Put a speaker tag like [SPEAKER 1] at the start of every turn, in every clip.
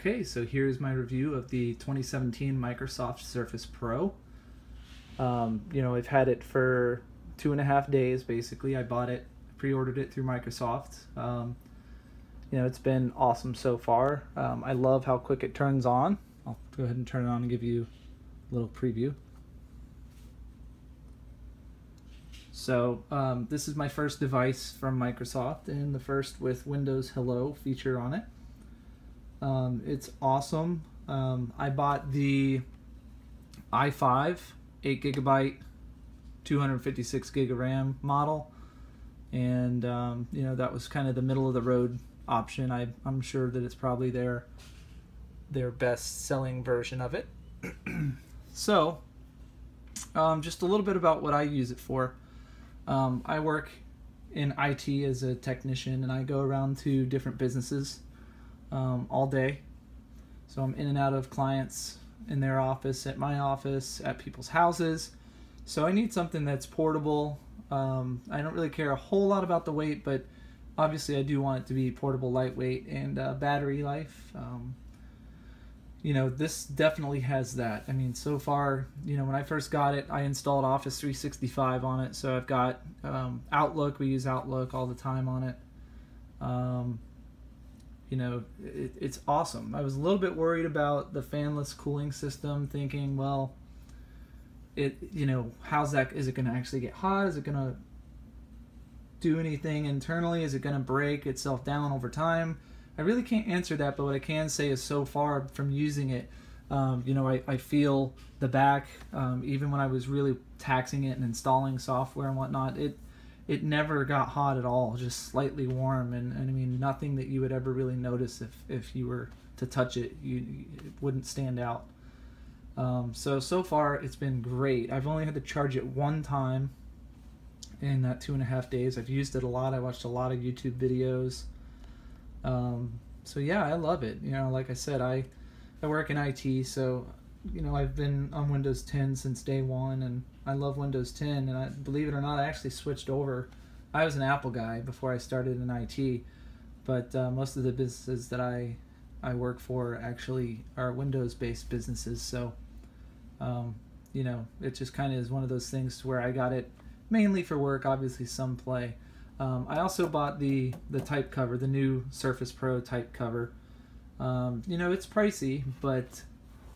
[SPEAKER 1] Okay, so here's my review of the 2017 Microsoft Surface Pro. I've had it for 2.5 days basically. I bought it, pre-ordered it through Microsoft. It's been awesome so far. I love how quick it turns on. I'll go ahead and turn it on and give you a little preview. So this is my first device from Microsoft, and the first with Windows Hello feature on it. It's awesome. I bought the i5 8GB 256 gig of RAM model, and that was kind of the middle of the road option. I'm sure that it's probably their best selling version of it. So just a little bit about what I use it for. I work in IT as a technician, and I go around to different businesses all day. So I'm in and out of clients in their office, at my office, at people's houses. So I need something that's portable. I don't really care a whole lot about the weight, but obviously I do want it to be portable, lightweight, and battery life. This definitely has that. I mean, so far, when I first got it, I installed Office 365 on it. So I've got Outlook. We use Outlook all the time on it. It's awesome. I was a little bit worried about the fanless cooling system, thinking, well, how's that? Is it going to actually get hot? Is it going to do anything internally? Is it going to break itself down over time? I really can't answer that, but what I can say is so far from using it, I feel the back, even when I was really taxing it and installing software and whatnot, it never got hot at all, just slightly warm, and I mean, nothing that you would ever really notice if you were to touch it. It wouldn't stand out. So far it's been great. I've only had to charge it one time in that 2.5 days. I've used it a lot. I watched a lot of YouTube videos. So yeah, I love it. Like I said, I work in IT, so I've been on Windows 10 since day one, and I love Windows 10. And believe it or not, I actually switched over. I was an Apple guy before I started in IT, but most of the businesses that I work for actually are Windows-based businesses. So it just kind of is one of those things where I got it mainly for work, obviously some play. I also bought the type cover, the new Surface Pro type cover. It's pricey, but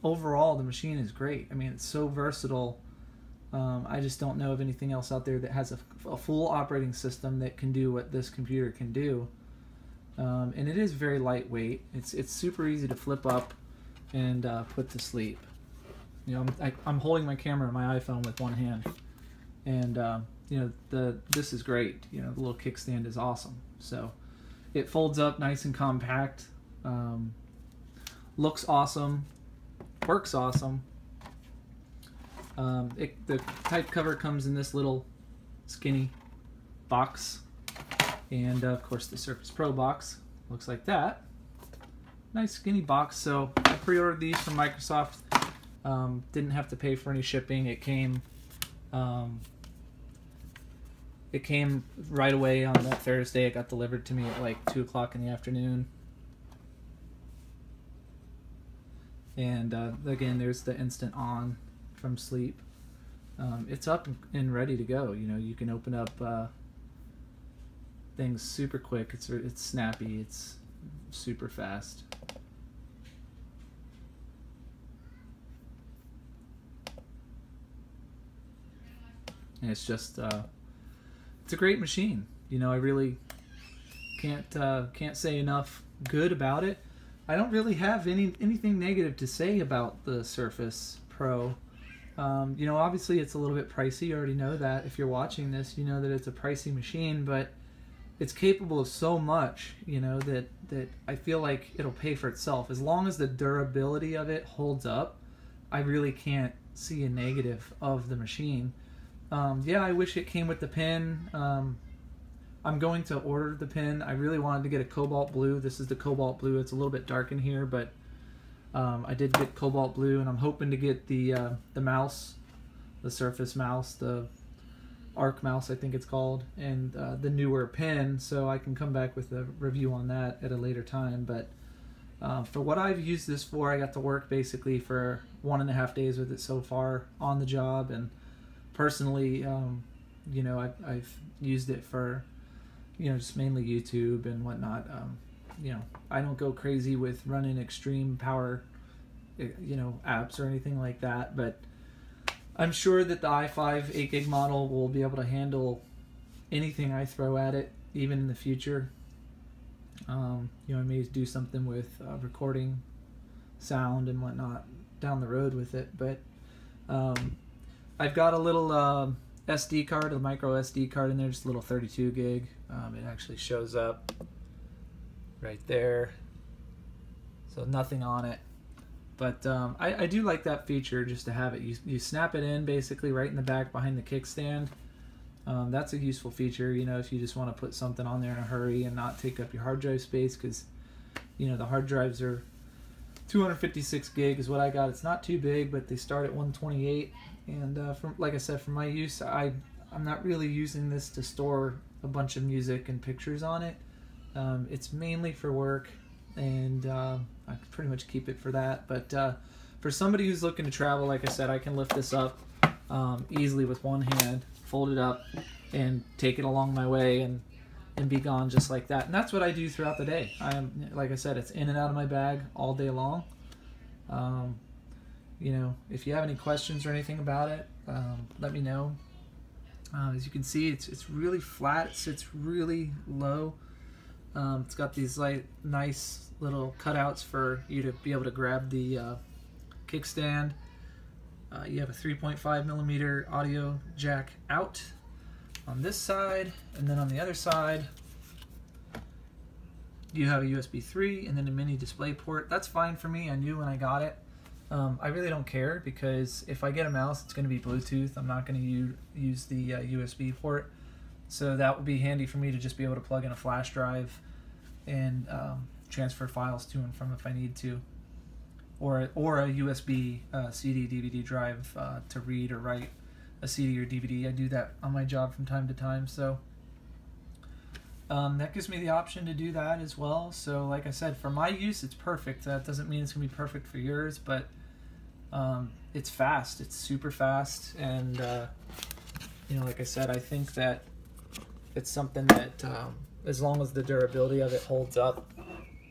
[SPEAKER 1] overall the machine is great. I mean, it's so versatile. I just don't know of anything else out there that has a full operating system that can do what this computer can do. And it is very lightweight. It's super easy to flip up and put to sleep. I'm holding my camera and my iPhone with one hand, and this is great. The little kickstand is awesome. So it folds up nice and compact, looks awesome, works awesome. The type cover comes in this little skinny box, and of course the Surface Pro box looks like that. Nice skinny box. So I pre-ordered these from Microsoft. Didn't have to pay for any shipping. It came right away on that Thursday. It got delivered to me at like 2 o'clock in the afternoon. And again, there's the instant on from sleep. It's up and ready to go. You can open up things super quick. It's snappy. It's super fast. And it's just it's a great machine. I really can't say enough good about it. I don't really have anything negative to say about the Surface Pro. Obviously it's a little bit pricey. You already know that. If you're watching this, you know that it's a pricey machine, but it's capable of so much, that I feel like it'll pay for itself. As long as the durability of it holds up, I really can't see a negative of the machine. Yeah, I wish it came with the pen. I'm going to order the pen. I really wanted to get a cobalt blue. This is the cobalt blue. It's a little bit dark in here, but I did get cobalt blue, and I'm hoping to get the mouse, the Surface mouse, the Arc mouse I think it's called, and the newer pen, so I can come back with a review on that at a later time. But For what I've used this for, I got to work basically for 1.5 days with it so far on the job, and personally, you know, I've used it for, you know, just mainly YouTube and whatnot. You know, I don't go crazy with running extreme power, you know, apps or anything like that, but I'm sure that the i5 8GB model will be able to handle anything I throw at it, even in the future. You know, I may do something with recording sound and whatnot down the road with it, but I've got a little SD card, a micro SD card in there, just a little 32 gig. It actually shows up right there, so nothing on it, but I do like that feature, just to have it. You snap it in basically right in the back behind the kickstand. That's a useful feature, you know, if you just want to put something on there in a hurry and not take up your hard drive space, because, you know, the hard drives are 256 gig is what I got. It's not too big, but they start at 128, and from, like I said, for my use, I'm not really using this to store a bunch of music and pictures on it. It's mainly for work, and I pretty much keep it for that. But for somebody who's looking to travel, like I said, I can lift this up easily with one hand, fold it up, and take it along my way and be gone just like that. And that's what I do throughout the day. Like I said, it's in and out of my bag all day long. You know, if you have any questions or anything about it, let me know. As you can see, it's really flat. It sits really low. It's got these like nice little cutouts for you to be able to grab the kickstand. You have a 3.5mm audio jack out on this side, and then on the other side you have a USB 3 and then a mini display port. That's fine for me. I knew when I got it. I really don't care, because if I get a mouse, it's going to be Bluetooth. I'm not going to use the USB port, so that would be handy for me to just be able to plug in a flash drive and transfer files to and from if I need to, or a USB CD DVD drive to read or write a CD or DVD. I do that on my job from time to time, so that gives me the option to do that as well. So like I said, for my use, it's perfect. That doesn't mean it's gonna be perfect for yours, but it's fast. It's super fast, and you know, like I said, I think that it's something that as long as the durability of it holds up,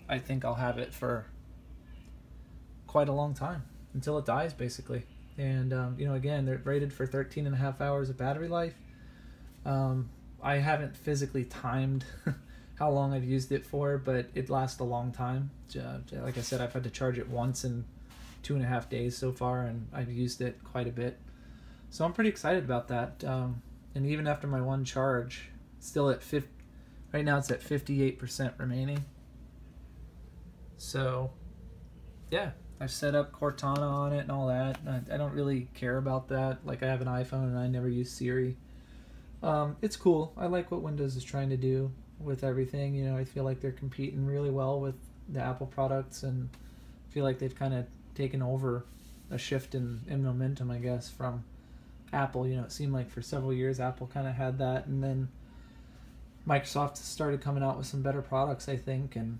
[SPEAKER 1] I think I'll have it for quite a long time, until it dies basically. And you know, again, they're rated for 13.5 hours of battery life. I haven't physically timed how long I've used it for, but it lasts a long time. Like I said, I've had to charge it once in 2.5 days so far, and I've used it quite a bit, so I'm pretty excited about that. And even after my one charge, still at right now it's at 58% remaining. So yeah, I've set up Cortana on it and all that. I don't really care about that. Like, I have an iPhone and I never use Siri. It's cool. I like what Windows is trying to do with everything. You know, I feel like they're competing really well with the Apple products, and I feel like they've kind of taken over a shift in momentum, I guess, from Apple. You know, it seemed like for several years Apple kind of had that, and then Microsoft started coming out with some better products, I think, and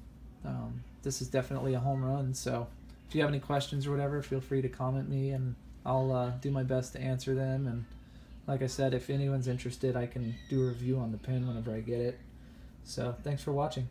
[SPEAKER 1] this is definitely a home run. So if you have any questions or whatever, feel free to comment me, and I'll do my best to answer them. And like I said, if anyone's interested, I can do a review on the pen whenever I get it. So thanks for watching.